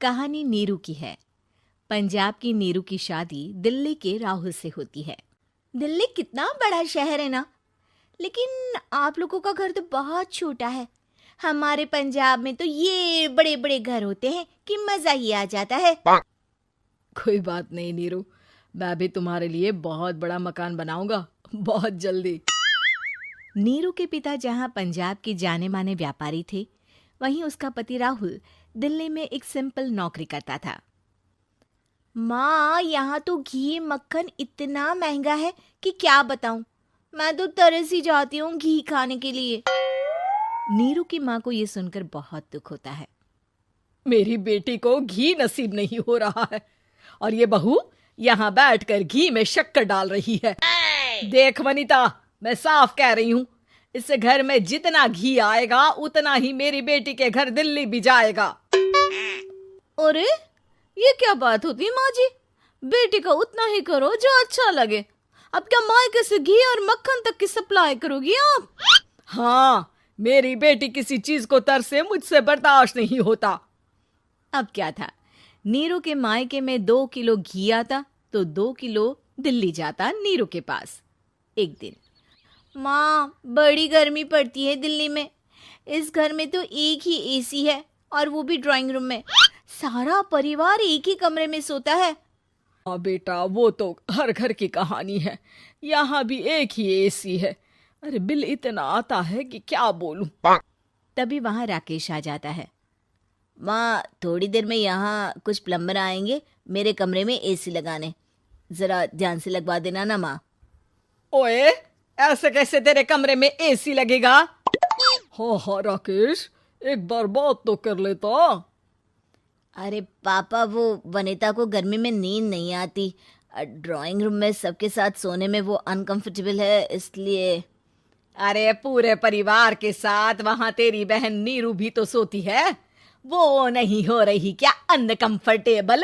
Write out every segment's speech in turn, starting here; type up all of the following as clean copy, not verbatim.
कहानी नीरू की है। पंजाब की नीरू की शादी दिल्ली के राहुल से होती है। दिल्ली कितना बड़ा शहर है ना, लेकिन आप लोगों का घर तो बहुत छोटा है। हमारे पंजाब में तो ये बड़े बड़े घर होते हैं कि मजा ही आ जाता है। कोई बात नहीं नीरू, मैं भी तुम्हारे लिए बहुत बड़ा मकान बनाऊंगा बहुत जल्दी। नीरू के पिता जहाँ पंजाब के जाने माने व्यापारी थे, वहीं उसका पति राहुल दिल्ली में एक सिंपल नौकरी करता था। माँ, यहाँ तो घी मक्खन इतना महंगा है कि क्या बताऊं। मैं तो तरस ही जाती हूँ घी खाने के लिए। नीरू की माँ को ये सुनकर बहुत दुख होता है। मेरी बेटी को घी नसीब नहीं हो रहा है और ये बहू यहाँ बैठकर घी में शक्कर डाल रही है। देख वनिता, मैं साफ कह रही हूँ, इस घर में जितना घी आएगा उतना ही मेरी बेटी के घर दिल्ली भी जाएगा। अरे ये क्या बात होती है माँ जी? बेटी का उतना ही करो जो अच्छा लगे। अब क्या मायके से घी और मक्खन तक की सप्लाई करोगी आप? हाँ, मेरी बेटी किसी चीज को तरसे मुझसे बर्दाश्त नहीं होता। अब क्या था, नीरू के मायके में 2 किलो घी आता तो 2 किलो दिल्ली जाता नीरू के पास। एक दिन, माँ बड़ी गर्मी पड़ती है दिल्ली में। इस घर में तो एक ही एसी है और वो भी ड्राइंग रूम में। सारा परिवार एक ही कमरे में सोता है। हाँ बेटा, वो तो हर घर की कहानी है। यहाँ भी एक ही एसी है। अरे बिल इतना आता है कि क्या बोलूं। तभी वहां राकेश आ जाता है। माँ, थोड़ी देर में यहाँ कुछ प्लम्बर आएंगे मेरे कमरे में एसी लगाने। जरा ध्यान से लगवा देना ना माँ। ओए, ऐसे कैसे तेरे कमरे में एसी लगेगा? हाँ राकेश, एक बार बात तो कर लेता। अरे पापा, वो वनिता को गर्मी में नींद नहीं आती। ड्राइंग रूम में सबके साथ सोने में वो अनकंफर्टेबल है, इसलिए। अरे पूरे परिवार के साथ वहां तेरी बहन नीरू भी तो सोती है। वो नहीं हो रही क्या अनकंफर्टेबल?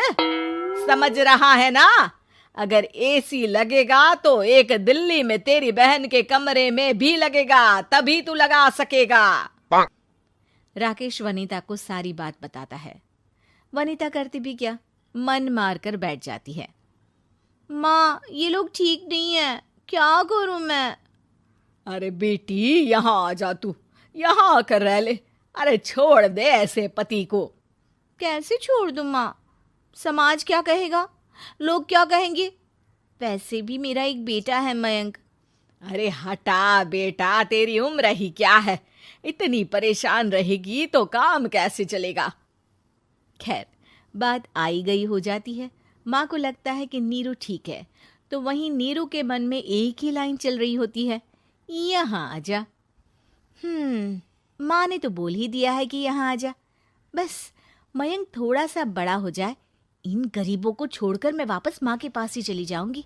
समझ रहा है ना? अगर एसी लगेगा तो एक दिल्ली में तेरी बहन के कमरे में भी लगेगा, तभी तू लगा सकेगा। राकेश वनिता को सारी बात बताता है। वनिता करती भी क्या, मन मारकर बैठ जाती है। माँ, ये लोग ठीक नहीं है, क्या करूं मैं? अरे बेटी, यहाँ आ जा, तू यहाँ आकर रह ले। अरे छोड़ दे ऐसे पति को। कैसे छोड़ दूं माँ? समाज क्या कहेगा, लोग क्या कहेंगे? वैसे भी मेरा एक बेटा है मयंक। अरे हटा बेटा, तेरी उम्र ही क्या है, इतनी परेशान रहेगी तो काम कैसे चलेगा। खैर, बात आई गई हो जाती है। माँ को लगता है कि नीरू ठीक है, तो वहीं नीरू के मन में एक ही लाइन चल रही होती है, यहाँ आजा। माँ ने तो बोल ही दिया है कि यहाँ आजा। बस मयंक थोड़ा सा बड़ा हो जाए, इन गरीबों को छोड़कर मैं वापस माँ के पास ही चली जाऊंगी।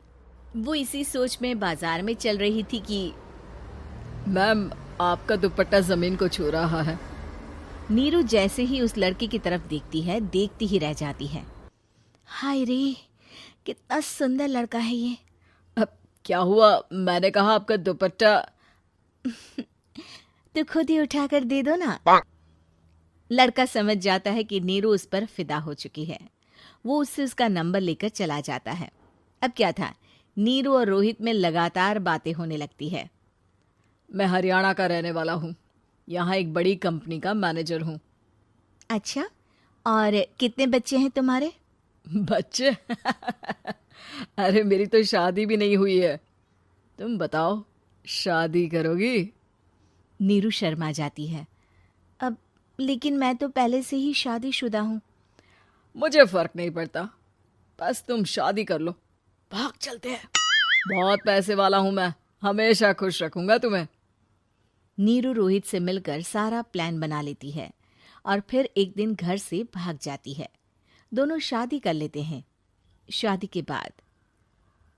वो इसी सोच में बाजार में चल रही थी कि मैम, आपका दुपट्टा जमीन को छू रहा है। नीरू जैसे ही उस लड़की की तरफ देखती है, देखती ही रह जाती है। हाय रे, कितना सुंदर लड़का है ये। अब क्या हुआ? मैंने कहा आपका दुपट्टा। तो खुद ही उठाकर दे दो ना। लड़का समझ जाता है कि नीरू उस पर फिदा हो चुकी है। वो उससे उसका नंबर लेकर चला जाता है। अब क्या था, नीरू और रोहित में लगातार बातें होने लगती है। मैं हरियाणा का रहने वाला हूँ, यहाँ एक बड़ी कंपनी का मैनेजर हूँ। अच्छा, और कितने बच्चे हैं तुम्हारे? बच्चे? अरे मेरी तो शादी भी नहीं हुई है। तुम बताओ, शादी करोगी? नीरू शर्मा जाती है। अब लेकिन मैं तो पहले से ही शादीशुदा हूँ। मुझे फर्क नहीं पड़ता, बस तुम शादी कर लो, भाग चलते हैं। बहुत पैसे वाला हूँ मैं, हमेशा खुश रखूंगा तुम्हें। नीरू रोहित से मिलकर सारा प्लान बना लेती है और फिर एक दिन घर से भाग जाती है। दोनों शादी कर लेते हैं। शादी के बाद,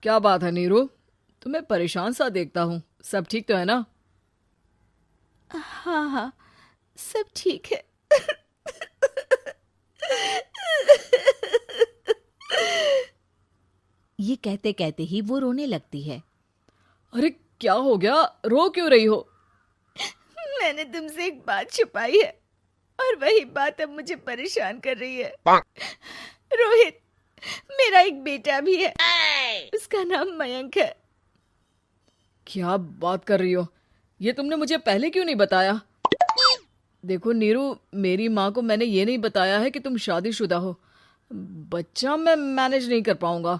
क्या बात है नीरू, तुम्हें परेशान सा देखता हूँ, सब ठीक तो है ना? हाँ हाँ, सब ठीक है। ये कहते कहते ही वो रोने लगती है। अरे क्या हो गया, रो क्यों रही हो? मैंने तुमसे एक बात छुपाई है। और वही बात अब मुझे परेशान कर रही है। रोहित, मेरा एक बेटा भी है, उसका नाम मयंक है। क्या बात कर रही हो? ये तुमने मुझे पहले क्यों नहीं बताया? देखो नीरू, मेरी माँ को मैंने ये नहीं बताया है कि तुम शादीशुदा हो। बच्चा मैं मैनेज नहीं कर पाऊंगा।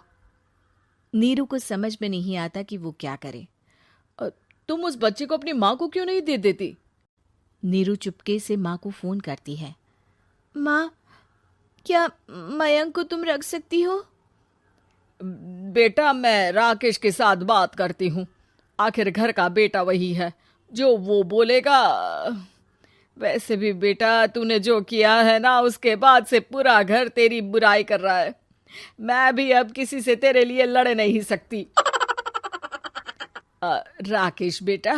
नीरू को समझ में नहीं आता कि वो क्या करे। तुम उस बच्चे को अपनी माँ को क्यों नहीं दे देती? नीरू चुपके से माँ को फोन करती है। माँ, क्या मयंक को तुम रख सकती हो? बेटा, मैं राकेश के साथ बात करती हूँ। आखिर घर का बेटा वही है, जो वो बोलेगा। वैसे भी बेटा, तूने जो किया है ना, उसके बाद से पूरा घर तेरी बुराई कर रहा है। मैं भी अब किसी से तेरे लिए लड़ नहीं सकती। राकेश बेटा,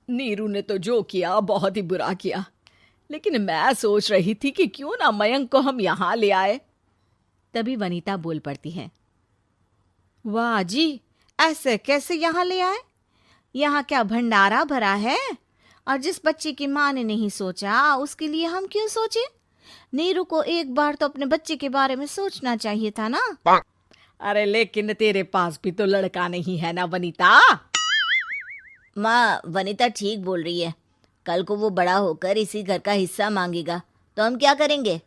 नीरू ने तो जो किया बहुत ही बुरा किया, लेकिन मैं सोच रही थी कि क्यों ना मयंक को हम यहाँ ले आए। तभी वनीता बोल पड़ती है। वाह जी, ऐसे कैसे यहाँ ले आए? यहाँ क्या भंडारा भरा है? और जिस बच्चे की माँ ने नहीं सोचा, उसके लिए हम क्यों सोचे? नीरू को एक बार तो अपने बच्चे के बारे में सोचना चाहिए था ना। अरे लेकिन तेरे पास भी तो लड़का नहीं है ना वनीता। माँ, वनीता ठीक बोल रही है। कल को वो बड़ा होकर इसी घर का हिस्सा मांगेगा तो हम क्या करेंगे?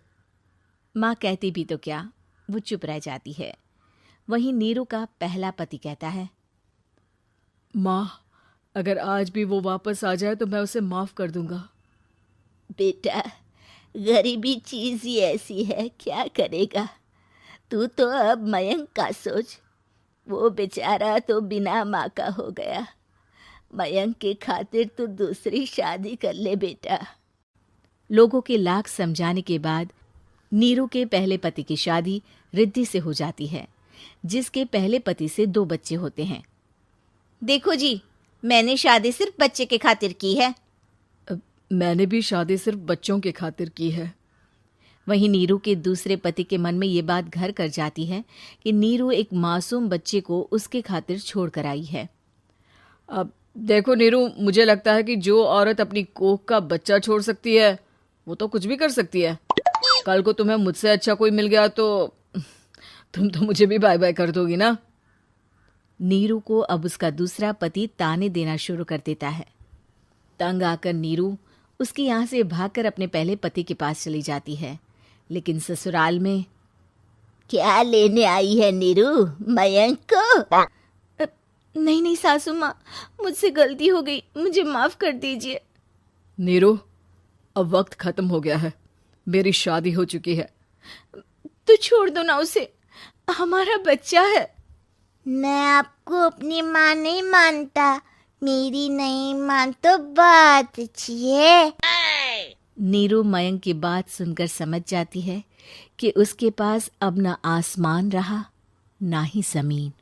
माँ कहती भी तो क्या, वो चुप रह जाती है। वहीं नीरू का पहला पति कहता है। माँ, अगर आज भी वो वापस आ जाए तो मैं उसे माफ कर दूंगा। बेटा, गरीबी चीज ही ऐसी है, क्या करेगा? तू तो अब मयंक का सोच। वो बेचारा तो बिना माँ का हो गया। मयंक के खातिर तू दूसरी शादी कर ले बेटा। लोगों के लाख समझाने के बाद नीरू के पहले पति की शादी रिद्धि से हो जाती है, जिसके पहले पति से 2 बच्चे होते हैं। देखो जी, मैंने शादी सिर्फ बच्चे के खातिर की है। मैंने भी शादी सिर्फ बच्चों के खातिर की है। वहीं नीरू के दूसरे पति के मन में ये बात घर कर जाती है कि नीरू एक मासूम बच्चे को उसके खातिर छोड़ कर आई है। अब देखो नीरू, मुझे लगता है कि जो औरत अपनी कोख का बच्चा छोड़ सकती है, वो तो कुछ भी कर सकती है। कल को तुम्हें मुझसे अच्छा कोई मिल गया तो तुम तो मुझे भी बाय बाय कर दोगी ना। नीरू को अब उसका दूसरा पति ताने देना शुरू कर देता है। तंग आकर नीरू उसके यहाँ से भागकर अपने पहले पति के पास चली जाती है, लेकिन ससुराल में क्या लेने आई है नीरू, मयंक को? नहीं नहीं सासू माँ, मुझसे गलती हो गई, मुझे माफ कर दीजिए। नीरू, अब वक्त खत्म हो गया है, मेरी शादी हो चुकी है। तो छोड़ दो ना उसे, हमारा बच्चा है। मैं आपको अपनी माँ नहीं मानता, मेरी नहीं मान तो बात अच्छी है। नीरू मयंक की बात सुनकर समझ जाती है कि उसके पास अब न आसमान रहा ना ही जमीन।